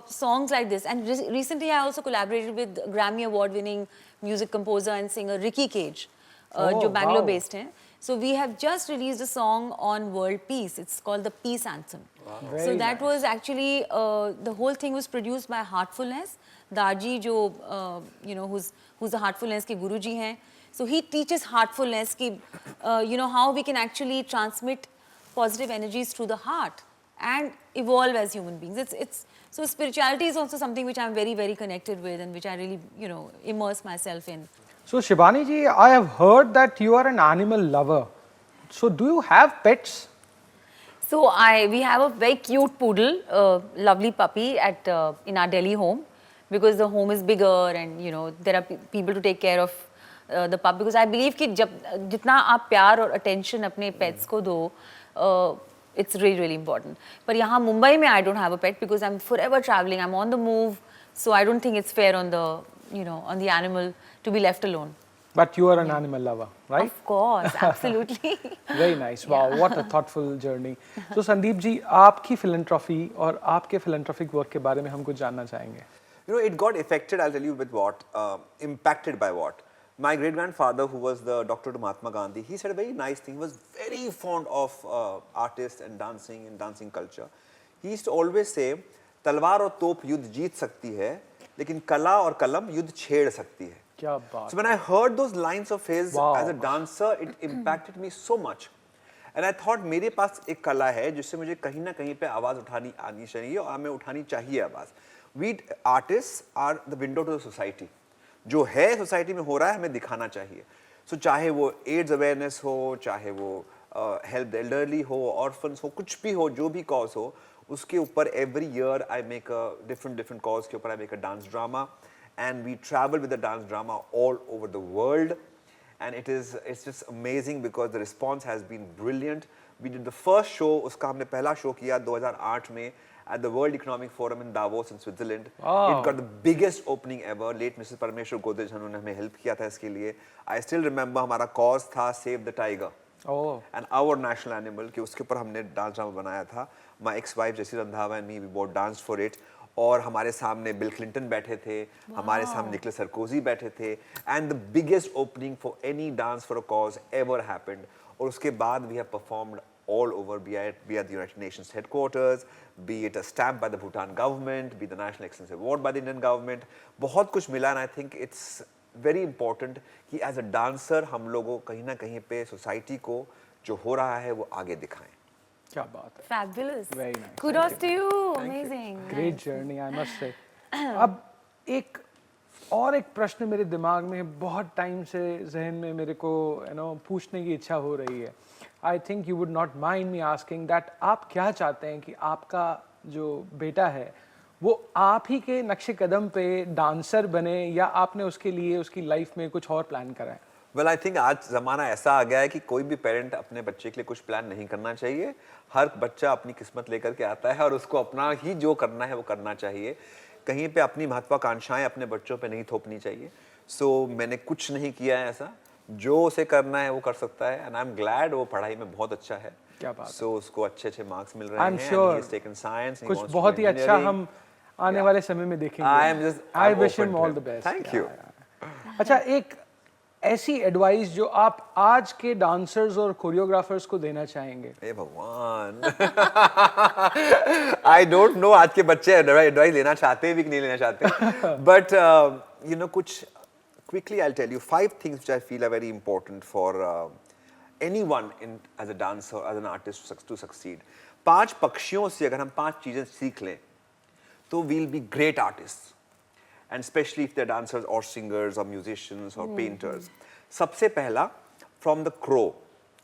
songs like this, and recently I also collaborated with Grammy Award winning music composer and singer Ricky Cage, जो Bangalore based हैं. So we have just released a song on world peace. It's called the Peace Anthem. Wow. So that was actually, the whole thing was produced by Heartfulness. Darji, who's the Heartfulness के गुरुजी हैं. So he teaches heartfulness, how we can actually transmit positive energies through the heart and evolve as human beings. So spirituality is also something which I'm very, very connected with and which I really, immerse myself in. So Shivani ji, I have heard that you are an animal lover. So do you have pets? So we have a very cute poodle, lovely puppy in our Delhi home, because the home is bigger and there are people to take care of the pup. Because I believe कि जितना आप प्यार और attention अपने pets को दो, it's really, really important. पर यहाँ मुंबई में I don't have a pet because I'm forever traveling. I'm on the move, so I don't think it's fair on the animal to be left alone. But you are an animal lover, right? Of course, absolutely. Very nice. Wow, what a thoughtful journey. So Sandeep ji, आपकी philanthropy और आपके philanthropic work के बारे में हम कुछ जानना चाहेंगे. It got affected, I'll tell you with what, impacted by what. My great-grandfather, who was the doctor to Mahatma Gandhi, he said a very nice thing. He was very fond of artists and dancing culture. He used to always say, तलवार और तोप युद्ध जीत सकती है, लेकिन कला और कलम युद्ध छेड़ सकती है. क्या बात. So when I heard those lines of his as a dancer, it impacted me so much. And I thought मेरे पास एक कला है जिससे मुझे कहीं ना कहीं पे आवाज उठानी आनी चाहिए और हमें उठानी चाहिए आवाज. We artists are the window to the society. जो है सोसाइटी में हो रहा है हमें दिखाना चाहिए. So चाहे वो एड्स अवेयरनेस हो, चाहे वो हेल्प द एल्डरली हो, ऑर्फन्स हो, कुछ भी हो, जो भी कॉज हो, उसके ऊपर every year I make a different cause के ऊपर I make a dance drama and we travel with the dance drama all over the world, and it's just amazing because the response has been brilliant. We did the first show, उसका हमने पहला show किया 2008 में at the World Economic Forum in Davos in Switzerland. Wow. It got the biggest opening ever. Late Mrs. Parmeshwar Godrej उन्होंने हमें help किया था इसके लिए. I still remember हमारा cause था Save the Tiger. Oh. And our national animal कि उसके ऊपर हमने डांस ड्रामा बनाया था. My ex-wife Jessie Randhawa and me, we both danced for it. और हमारे सामने बिल क्लिंटन बैठे थे, हमारे सामने निकोलस सरकोजी बैठे थे, and the biggest opening for any dance for a cause ever happened. और उसके बाद we have performed all over, be at the United Nations headquarters, be it a stamp by the Bhutan government, be the National Excellence Award by the Indian government. बहुत कुछ मिला, and I think it's very important कि as a dancer हम लोगों कहीं ना कहीं पे society को जो हो रहा है वो आगे दिखाएं. क्या बात है. Fabulous. Very nice. Kudos to you. Amazing. Great journey, I must say. अब एक प्रश्न मेरे दिमाग में बहुत टाइम से जहन में मेरे को पूछने की इच्छा हो रही है. I think you would not mind me asking that, आप क्या चाहते हैं कि आपका जो बेटा है वो आप ही के नक्शे कदम पे डांसर बने, या आपने उसके लिए उसकी लाइफ में कुछ और प्लान करा है? वेल आई थिंक आज ज़माना ऐसा आ गया है कि कोई भी पेरेंट अपने बच्चे के लिए कुछ प्लान नहीं करना चाहिए. हर बच्चा अपनी किस्मत लेकर के आता है और उसको अपना ही जो करना है वो करना चाहिए. कहीं पे अपनी महत्वाकांक्षाएं अपने बच्चों पे नहीं थोपनी चाहिए. सो मैंने कुछ नहीं किया है ऐसा. जो उसे करना है वो कर सकता है, एंड आई एम ग्लैड वो पढ़ाई में बहुत अच्छा है. क्या बात. सो उसको अच्छे मार्क्स मिल रहे हैं. sure he has taken science, कुछ बहुत ही अच्छा हम आने वाले समय में देखेंगे. I wish him all the best. Thank you. अच्छा, एक ऐसी एडवाइस जो आप आज के डांसर्स और कोरियोग्राफर्स को देना चाहेंगे? हे भगवान. आई डोंट नो आज के बच्चे एडवाइस लेना चाहते भी कि नहीं लेना चाहते. बट यू नो कुछ quickly I'll tell you 5 things which I feel are very important for anyone as a dancer, as an artist to succeed. 5 पक्षियों से अगर हम 5 चीजें सीख लें तो we'll be great artists, and especially if they're dancers or singers or musicians or painters. सबसे पहला, from the crow,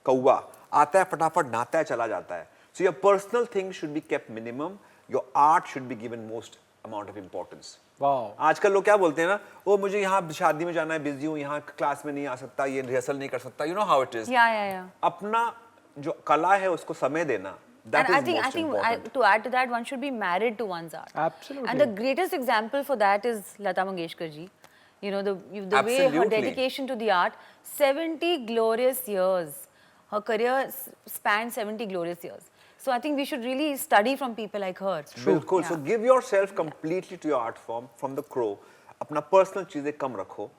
कौवा आता है फटाफट नहाता है चला जाता है. So your personal things should be kept minimum. Your art should be given most amount of importance. Wow. आजकल लोग क्या बोलते हैं ना, ओ मुझे यहाँ शादी में जाना है, बिजी हूँ, यहाँ क्लास में नहीं आ सकता, ये रिहर्सल नहीं कर सकता. You know how it is. Yeah. अपना जो कला है उसको समय देना. That And is I think important. to add to that, one should be married to one's art. Absolutely. And the greatest example for that is Lata Mangeshkar ji. You know, the way her Absolutely. dedication to the art, 70 glorious years. Her career spanned 70 glorious years. So I think we should really study from people like her. बिल्कुल. Yeah. So give yourself completely to your art form from the crow. अपना personal चीजें कम रखो.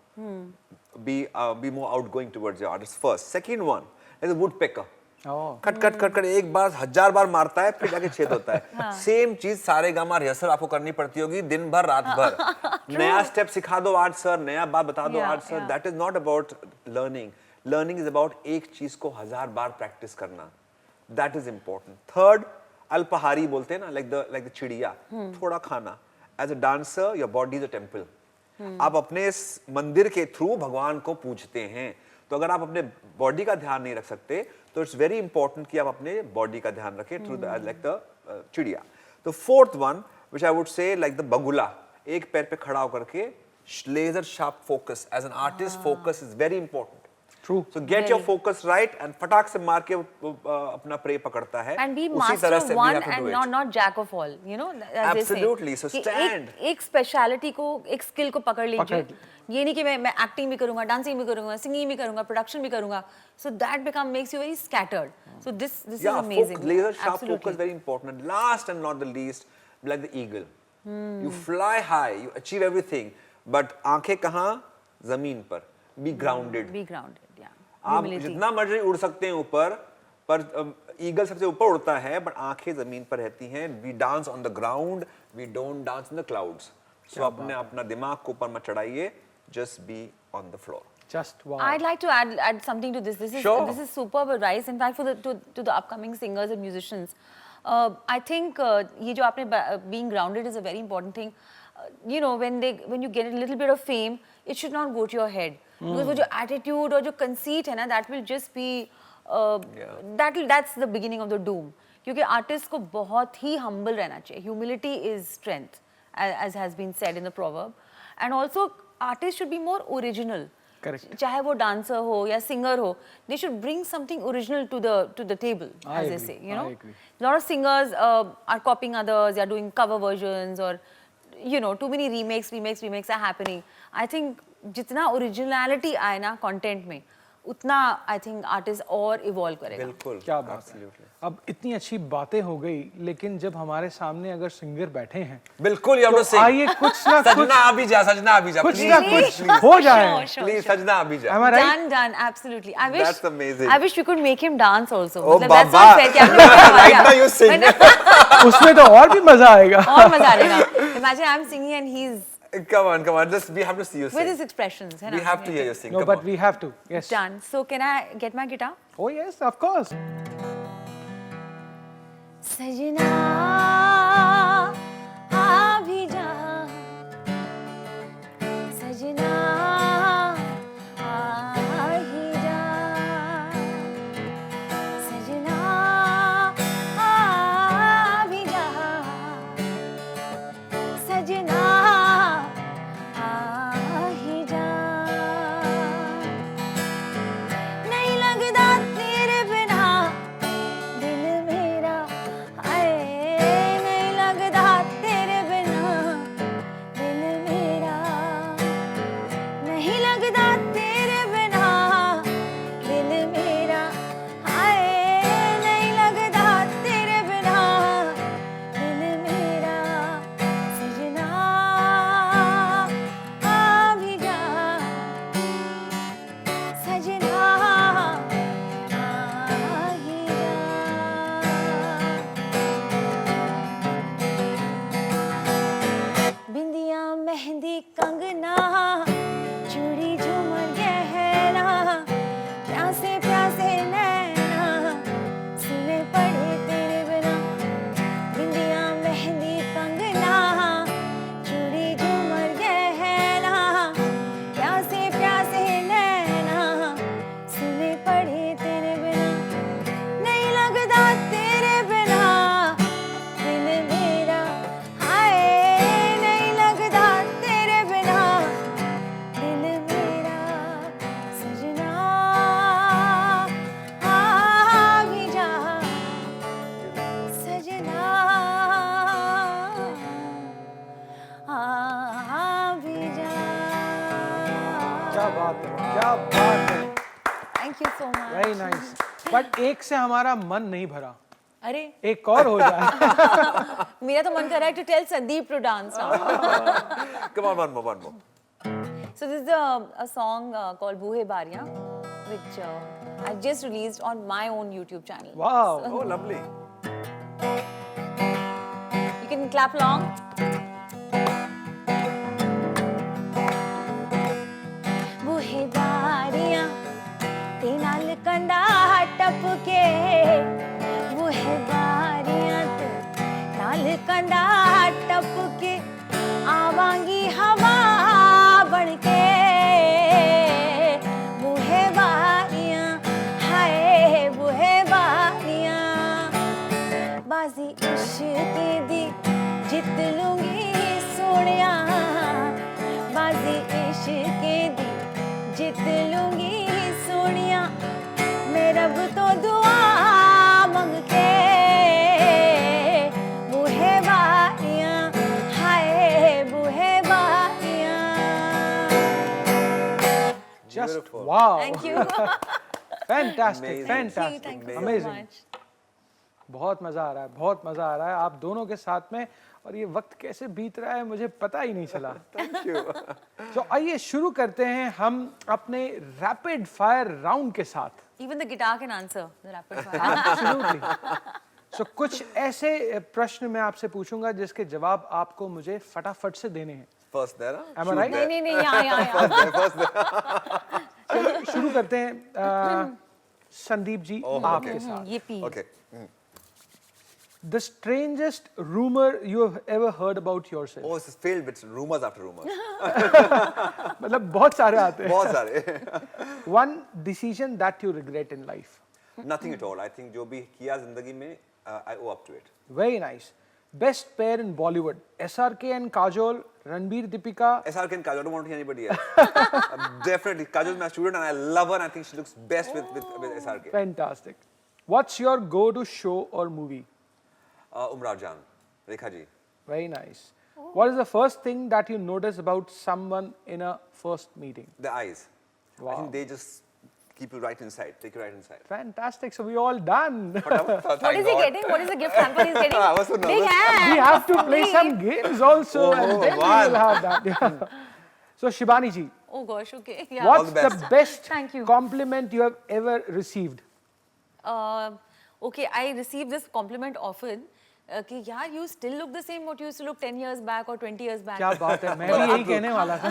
Be more outgoing towards your artist first. Second one is the woodpecker. Cut एक बार 1000 बार मारता है फिर जाके छेद होता है. सेम चीज सारे गामा रिहर्सल आपको करनी पड़ती होगी दिन भर रात भर. नया स्टेप सिखा दो आज सर, नया बात बता दो आज sir. That is not about learning. Learning is about एक चीज को 1000 बार प्रैक्टिस करना. That is important. थर्ड, अल्पाहारी बोलते हैं ना, लाइक द चिड़िया. थोड़ा खाना. As a dancer your body is a temple. आप अपने इस मंदिर के थ्रू भगवान को पूजते हैं, तो अगर आप अपने बॉडी का ध्यान नहीं रख सकते तो इट्स वेरी इंपॉर्टेंट कि आप अपने बॉडी का ध्यान रखें थ्रू द लाइक द चिड़िया. The fourth one which I would say like the बगुला, एक पैर पे खड़ा होकर के laser sharp focus. As an artist focus is very important. True. So get your focus right and फटाक से मार के अपना प्रे पकड़ता है. And be उसी master तरह of से we one have to and do it. not jack of all, you know. As they say. Absolutely. So कि stand. एक speciality को, एक skill को पकड़ लीजिए. ये नहीं कि मैं acting भी करूँगा, dancing भी करूँगा, singing भी करूँगा, production भी करूँगा. So that makes you very scattered. So this is amazing. Laser sharp Absolutely. focus very important. And last and not the least, like the eagle. You fly high, you achieve everything, but आंखें कहाँ? जमीन पर. Be grounded. Be grounded, yeah. आप Humility. जितना मर्जी उड़ सकते हैं ऊपर, पर ईगल सबसे ऊपर उड़ता है, बट आंखें जमीन पर रहती हैं. We dance on the ground, we don't dance in the clouds. So अपना दिमाग को ऊपर मत चढ़ाइए. Just be on the floor. Just wow. I'd like to add something to this. This is superb advice. In fact, to the upcoming singers and musicians, I think ये जो आपने being grounded is a very important thing. You know, when you get a little bit of fame, it should not go to your head. Because वो जो attitude और जो conceit है ना, that will just be that's the beginning of the doom. क्योंकि artist को बहुत ही humble रहना चाहिए. Humility is strength, as has been said in the proverb. And also, artists should be more original. Correct. चाहे वो dancer हो या singer हो, they should bring something original to the table, as they say. You know, a lot of singers are copying others, they are doing cover versions, or you know, too many remakes are happening. I think जितना originality आए ना content में, उतना I think artist और evolve करेगा। बिल्कुल, क्या बात है। Absolutely. अब इतनी अच्छी बातें हो गई, लेकिन जब हमारे सामने अगर सिंगर बैठे हैं बिल्कुल, you have तो to sing. आइए कुछ ना कुछ सजना अभी जा, सजना अभी जा, कुछ please, ना please, कुछ हो जाए। please, सजना अभी जा। Am I right? Done, absolutely. I wish. That's amazing. I wish we could make him dance also. Oh, मतलब that's Baba. not fair कि आपने बोला Right now you sing. वरना उसमें तो और भी मजा आएगा। और मजा आएगा। Imagine I'm singing and he's Come on, just we have to see you with sing. his expressions. है We ना? have to hear you sing. No, Come but on. we have to. Yes. Done. So can I get my guitar? Oh yes, of course. सजना आ भी जा, सजना आ ही जा, सजना आ भी जा, सजना आ ही जा। नहीं लगता तेरे बिना दिल मेरा, आए नहीं लगता तेरे बिना दिल मेरा, नहीं लगता तेरे बिना दिल मेरा, आए नहीं लगता तेरे बिना दिल मेरा, सजना आ भी जा, सजना आ ही जा। बिंदिया मेहंदी कंगना चूड़ी झूमर गहना, प्यासे प्यासे नैना सुने पड़े तेरे बिना, बिंदिया मेहंदी कंगना चूड़ी झूमर गहना, प्यासे प्यासे नैना सुने पड़े तेरे बिना, नहीं लगता तेरे बिना दिल मेरा, हाय नहीं लगता तेरे बिना दिल मेरा, सजना आ भी जा, सजना आ भी जा। क्या बात है, क्या बात है। Thank you so much. Very nice. But एक से हमारा मन नहीं भरा, अरे एक और हो जाए। मेरा तो मन कर रहा है to tell Sandeep to dance now. Come on, one more. So this is a song called Boohe Bariyan, which I just released on my own YouTube channel. Wow. Oh, lovely. You can clap along. बूहे बारियां ते नाल कंधा टपके, बूहे बारियां ते नाल कंधा टपके, आवांगी हवा बनके, बूहे बारियां हाय बूहे बारियां, बाजी इश्क दी जित लूंगी सोनिया, बाजी इश्क दी जित लूंगी सोनिया, मैं रब तो दुआ मंग के, बूहे बारियां हाय बूहे बारियां। Just Beautiful. wow. Thank you. Fantastic, Amazing. fantastic. Thank you so Amazing. much. बहुत मजा आ रहा है, बहुत मजा आ रहा है आप दोनों के साथ में, और ये वक्त कैसे बीत रहा है मुझे पता ही नहीं चला। Thank you. तो आइए शुरू करते हैं हम अपने रैपिड फायर राउंड के साथ। Even the guitar can answer the rapid fire. Absolutely. So कुछ ऐसे प्रश्न मैं आपसे पूछूंगा जिसके जवाब आपको मुझे फटाफट से देने हैं। First there, huh? Am I Shoot right? there. नहीं यहाँ First there. चलो शुरू करते हैं संदीप जी Oh, आपके okay. साथ। ये P. Okay. The strangest rumor you have ever heard about yourself? Oh, it's filled with rumors after rumors. मतलब बहुत सारे आते हैं। बहुत सारे. One decision that you regret in life? Nothing at all. I think जो भी किया जिंदगी में, I owe up to it. Very nice. Best pair in Bollywood: SRK and Kajol, Ranbir Deepika. SRK and Kajol, I don't want to hear anybody else. Definitely, Kajol is my student and I love her and I think she looks best with SRK. Fantastic. What's your go-to show or movie? Umrao Jan, Rekha ji. Very nice. What is the first thing that you notice about someone in a first meeting? The eyes. I Wow. think they just keep you right inside, take you right inside. Fantastic. So we all done. What is he getting? What is the gift hamper he's getting? I was so Big nervous. hand. We have to play some games also, and Oh, then we one. will have that. Yeah. So Shibani ji, Oh gosh, okay. Yeah. what's the the best. best Thank you. compliment you have ever received? Okay, I receive this compliment often. कि यार you still look the same what you used to look 10 years back or 20 years back. क्या बात है, मैं भी यही कहने वाला था.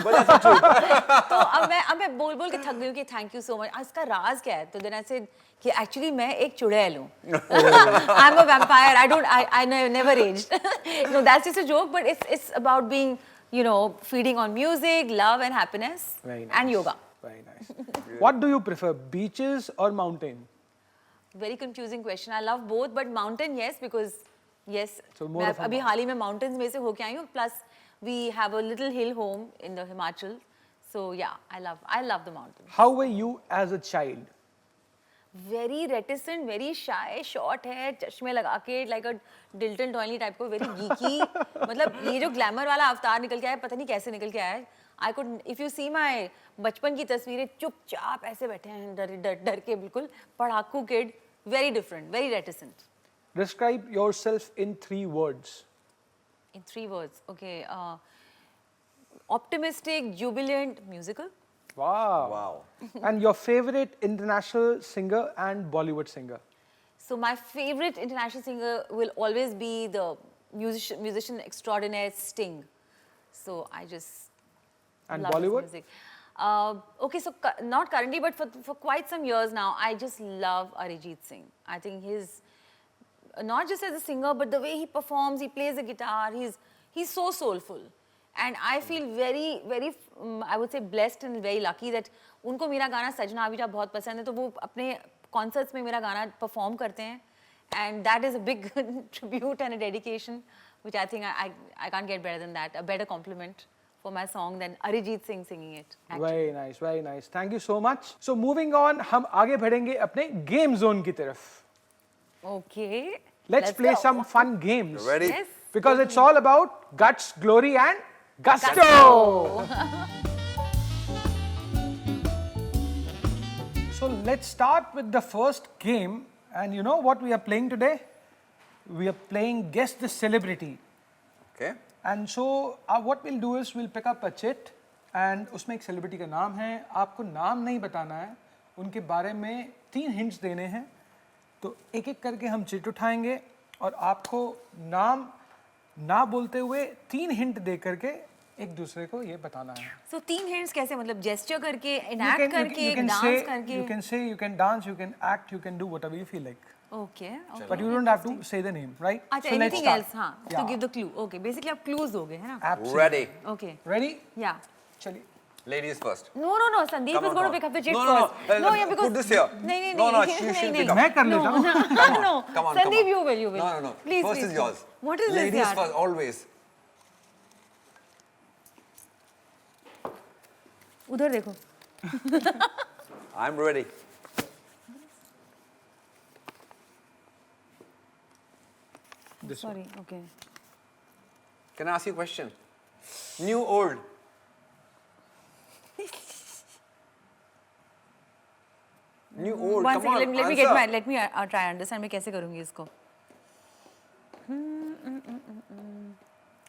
तो अब मैं बोल बोल के थक गई हूँ कि थैंक यू सो मच. इसका राज क्या है? तो देन आई सेड कि एक्चुअली मैं एक चुड़ैल हूँ. I am a vampire. I never aged. No that's just a joke but it's about being you know feeding on music, love and happiness Very and yoga. Very nice. What do you prefer, beaches or mountain? Very confusing question. I love both but mountain yes because yes. So more मैं of a अभी हाल ही में mountains में से होके आई हूँ. Plus we have a little hill home in the Himachal. So yeah, I love the mountains. How were you as a child? Very reticent, very shy, short hair, चश्मे लगा के like a Dilton Doily type को, very geeky. मतलब ये जो glamour वाला अवतार निकल के आया, पता नहीं कैसे निकल के आया. I could, if you see my बचपन की तस्वीरें, चुपचाप ऐसे बैठे हैं, डर के बिल्कुल, पढ़ाकू kid, very different, very reticent. Describe yourself in 3 words. In 3 words, okay. Optimistic, jubilant, musical. Wow. Wow. And your favorite international singer and Bollywood singer? So my favorite international singer will always be the musician extraordinaire Sting. So I just And love his Bollywood? music. Okay, so not currently, but for quite some years now, I just love Arijit Singh. I think his, not just as a singer, but the way he performs, he plays the guitar, he's so soulful. And I feel very, very, I would say blessed and very lucky that उनको मेरा गाना सजना अभिजा बहुत पसंद है, तो वो अपने concerts में मेरा गाना perform करते हैं. And that is a big tribute and a dedication, which I think I can't get better than that. A better compliment for my song than Arijit Singh singing it. Actually. Very nice, very nice. Thank you so much. So moving on, हम आगे बढ़ेंगे अपने game zone की तरफ. Okay. Let's play go. some fun games. Ready? Yes. Because it's all about guts, glory and gusto. So let's start with the first game. And you know what we are playing today? We are playing Guess the Celebrity. Okay. And so what we'll do is we'll pick up a chit and उसमें एक celebrity का नाम है. आपको नाम नहीं बताना है. उनके बारे में 3 hints देने हैं. तो एक एक करके हम चिट उठाएंगे और आपको नाम ना बोलते हुए 3 हिंट दे करके एक दूसरे को ये बताना है. So 3 hints कैसे, मतलब gesture करके, You enact can- करके, you can dance say, करके. you can say, you can dance, you can act, you can do whatever you feel like. Okay. Okay. But you don't have to say the name, right? अच्छा, So let's anything start. else, हाँ, Yeah. to give the clue. Okay, basically आप clues दोगे, है ना? Absolutely. Ready. Okay. Ready? Yeah. चलिए. Ladies first. No, Sandeep Come is on, going to come pick on. up the chit No, no, first. no. No, yeah, because Put this here. नहीं, No, no, नहीं, she नहीं, should नहीं. pick up. मैं कर लेता हूँ. No, Come on, Sandeep, come on. you will. No. Please, First please, is yours. What is this, Ladies yaar? first, always. उधर देखो. I'm ready. Sorry, okay. Can I ask you a question? New, old? New, old, One come on, second, let me try understand मैं कैसे करूँगी इसको.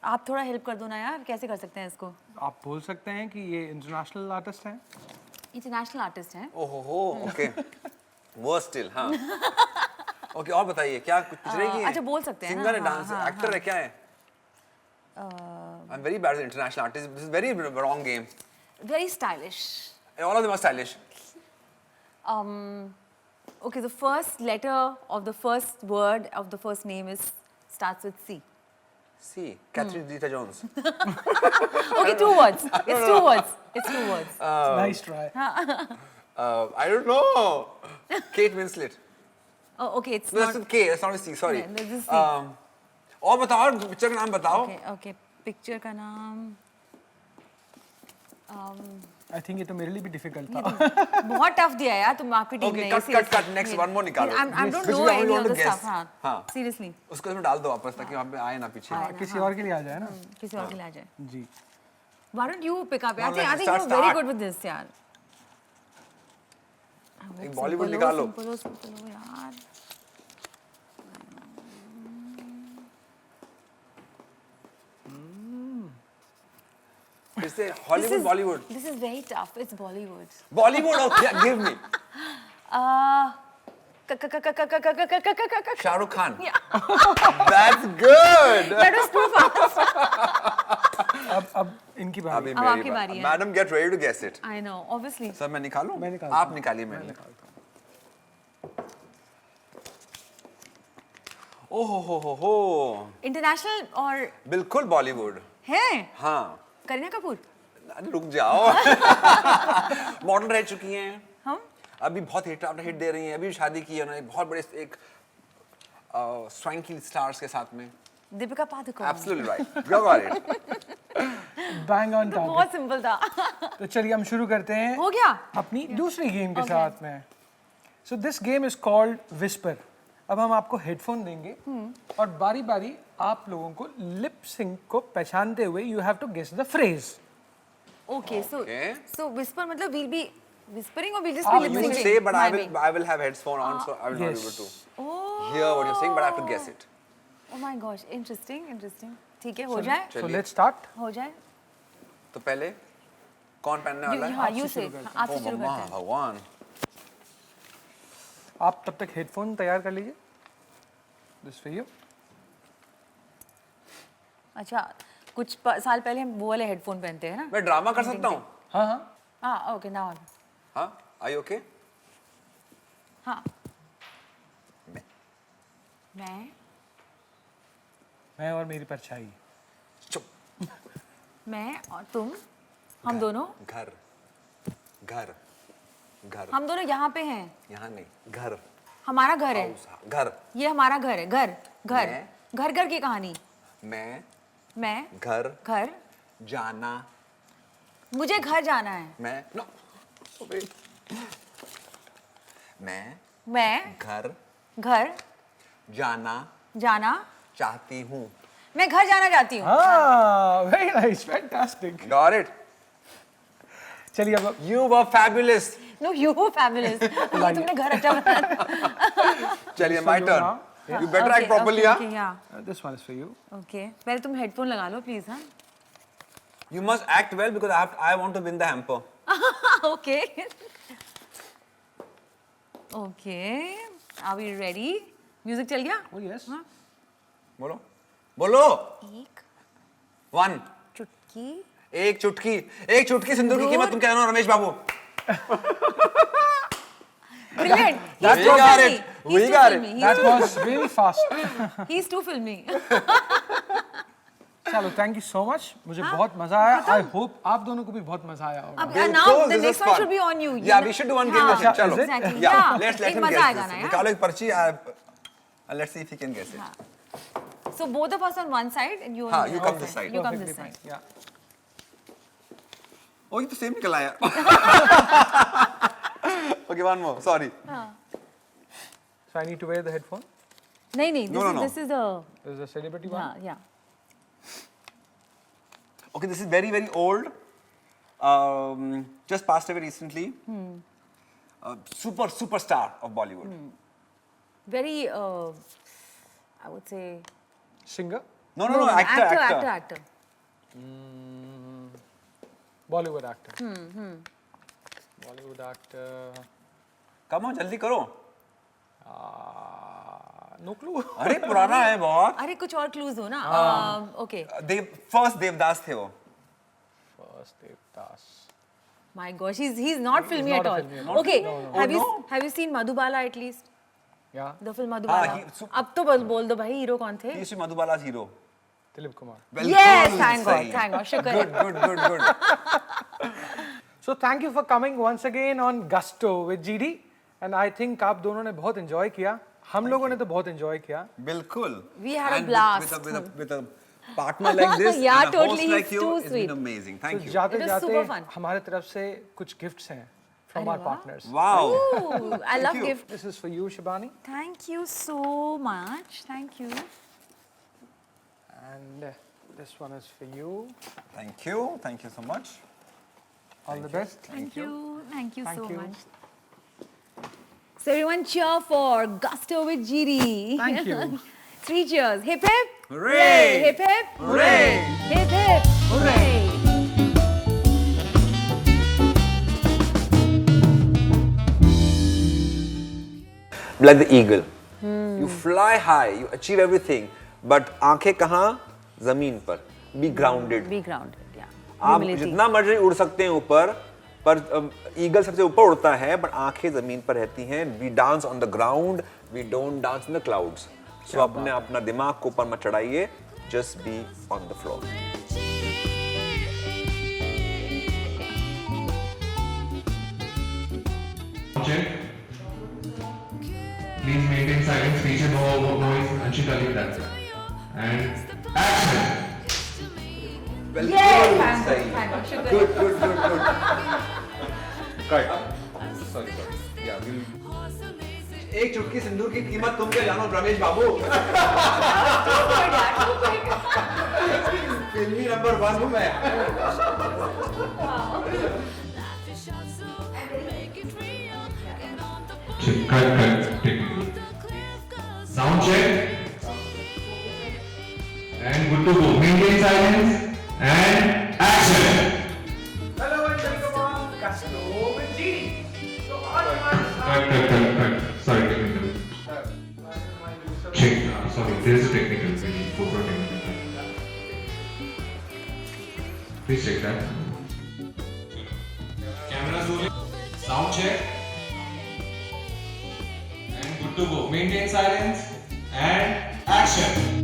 आप थोड़ा help कर दो ना यार, कैसे कर सकते हैं इसको? आप बोल सकते हैं कि ये इंटरनेशनल आर्टिस्ट हैं. इंटरनेशनल आर्टिस्ट हैं. Oh, okay. Worse still, हाँ. Okay, और बताइए क्या कुछ रहेगी? अच्छा, बोल सकते हैं ना? Singer है, हाँ, dancer, हाँ, actor है, क्या है? I'm very bad at international artists. This is very wrong game. Very stylish. All of them are stylish. Okay, the first letter of the first word of the first name starts with C. See, Catherine Zeta-Jones. Okay, 2 words. It's 2 words. Nice try. I don't know. Kate Winslet. Oh, okay, it's No, not. that's with K. That's not with C. Sorry. Yeah, this is C. और बताओ, picture का नाम बताओ. Okay, picture का नाम. I think ये तो मेरे लिए भी difficult था. बहुत tough दिया यार, तुम आपकी टीम Okay, ने. cut. seriously. Next, one more निकालो. I don't Which know we only any want of to the stuff. guess. हाँ. हाँ. Seriously. उसको इसमें डाल दो वापस ताकि वहाँ पे आए ना पीछे. किसी और के लिए आ जाए ना. किसी और के लिए आ जाए. जी. Why don't you pick up? No, I think let's you're very start. good with this, यार. एक बॉलीवुड निकालो। सिंपल हो यार। फिर से Hollywood Bollywood This is very tough. It's Bollywood. Bollywood okay give me Shahrukh Khan that's good That was too fast. अब इनकी बारी। अभी अब आपकी मेरी बारी है। Madam get ready to guess it I know, obviously. Sir मैं निकालूं मैं निकालता आप हूं। निकालिए मैं ओहो हो International और बिल्कुल बॉलीवुड है हाँ करीना कपूर। अरे रुक जाओ मॉडर्न रह चुकी हैं हम अभी बहुत हिट आफ्टर हिट दे रही हैं अभी शादी की है उन्होंने बहुत बड़े एक स्वांकी स्टार्स के साथ में Deepika Padukone. Absolutely right you got it bang on तो टॉपिक। बहुत सिंपल था। तो चलिए हम शुरू करते हैं हो गया। अपनी दूसरी गेम के Okay. साथ में। So this game is called whisper. अब हम आपको हेडफोन देंगे और बारी बारी आप लोगों को लिप सिंक को पहचानते हुए you have to guess the phrase. Okay, so Okay. so whisper मतलब we'll be whispering or we'll just Ah, be you lip You will syncing? say, but Miming. I will have headphone on, so I will not be able to Oh. hear what you're saying, but I have to guess it. Oh my gosh, interesting, interesting. ठीक है, हो जाए, so let's start. हो जाए। तो पहले कौन पहनने वाला है? हाँ, you say, आपसे ओ शुरू मम्मा करते हैं। भगवान आप तब तक हेडफोन तैयार कर लीजिए। This for you. अच्छा, कुछ साल पहले हम वो वाले हेडफोन पहनते हैं ना? मैं ड्रामा कर सकता हूँ हाँ हाँ हाँ, okay, now. हाँ आई ओके हाँ, मैं मैं और मेरी परछाई। चुप मैं और तुम, हम दोनों, घर घर घर हम दोनों यहाँ पे हैं। यहाँ नहीं घर हमारा घर है, हाउस घर ये हमारा घर है, घर घर मैं- घर घर की कहानी। मैं मैं घर घर, जाना मुझे घर जाना है। मैं नो मैं मैं घर घर जाना जाना, चाहती हूँ मैं घर जाना चाहती हूँ। हाँ very nice fantastic. Got it चलिए अब you were fabulous no you fabulous. ये तुमने घर अच्छा बनाया। चलिए my you turn now. You better act properly या this one is for you. Okay, पहले तुम हेडफोन लगा लो प्लीज। हाँ, You must act well because I want to win the hamper. Okay okay, are we ready? Music चल गया? Oh yes. हाँ, बोलो बोलो एक वन चुटकी, एक चुटकी सिंदूर की कीमत तुम कह रहे हो रमेश बाबू brilliant. We got it. We got it. That was really fast. He's too filmy. चलो थैंक यू सो मच। मुझे बहुत मजा आया। आई होप आप दोनों को भी बहुत मजा आया होगा। अब बिल्कुल, now the this next is one fun. should be on you. Yeah, we should do one game हाँ, with him. चलो exactly. Yeah, Yeah, let's let एक him मजा guess आएगा this. ना यार? निकालो एक पर्ची let's see if he can guess it. So both of us on one side and you on हाँ, the you other come this side. You come Perfectly this side. fine. Yeah. Oh, ये तो same निकला यार Okay, one more. Sorry. So I need to wear the headphone. नहीं नहीं, No, no, no. this is the This is a celebrity one. yeah. Okay, this is very very old. Just passed away recently. Superstar of Bollywood. Very I would say No, Singer. actor. Bollywood actor. Bollywood actor. Come on, जल्दी करो. No clue. अरे पुराना है बहुत. अरे कुछ और clues हो ना? Okay. First देवदास थे वो. First Devdas. My gosh, he's not filmy not at a all. filmy at all. Okay, No. have you seen Madhubala at least? Yeah. The film Madhubala. अब तो बोल दो भाई हीरो कौन थे? He is Madhubala's hero. Dilip Kumar. Yes, thank God, शुक्र है. Good. So thank you for coming once again on Gusto with GD. And I think आप दोनों ने बहुत enjoy किया. हम लोगों ने तो बहुत enjoy किया. बिल्कुल. We had a And blast. With a partner like this, Yeah, and a totally, host like he's you, too it's sweet. been amazing. तो Thank you. जाते It was जाते super fun. हमारे तरफ से कुछ gifts हैं from अरे our वाह. partners. Wow. Ooh, I love you. gift. This is for you, Shibani. Thank you so much. Thank you. And this one is for you. Thank you. Thank you so much. All the best. Thank you. Thank you Thank so you. much. So everyone cheer for Gusto with GD. Thank you. 3 cheers. Hip hip. Hooray! Hip hip. Hooray! Hip hip. Hooray! Like the eagle. You fly high, you achieve everything, but आंखें कहाँ? जमीन पर. Be grounded. Be grounded. Yeah. आप Humility. जितना मर्जी उड़ सकते हैं ऊपर, पर ईगल सबसे ऊपर उड़ता है, but आंखें जमीन पर रहती हैं. We dance on the ground, we don't dance in the clouds. So अपना दिमाग को ऊपर मत चढ़ाइए. Just be on the floor. Check. Please maintain silence. पीछे no noise. Anshika, leave that. And action. Good. Cut. Sorry. Yeah, एक चुटकी सिंदूर की कीमत तुम क्या जानो रमेश बाबू? फिल्मी नंबर 1 हूँ मैं. Check. Cut. Take. Sound check. And good to go. Maintain silence. And action. Hello and welcome on Gusto with GD. So आज हमारे Cut. Sorry, technical. Check. Sorry, there is a technical. We need to go for technical. Please check that. Camera zoom. Sound check. And good to go. Maintain silence. And action.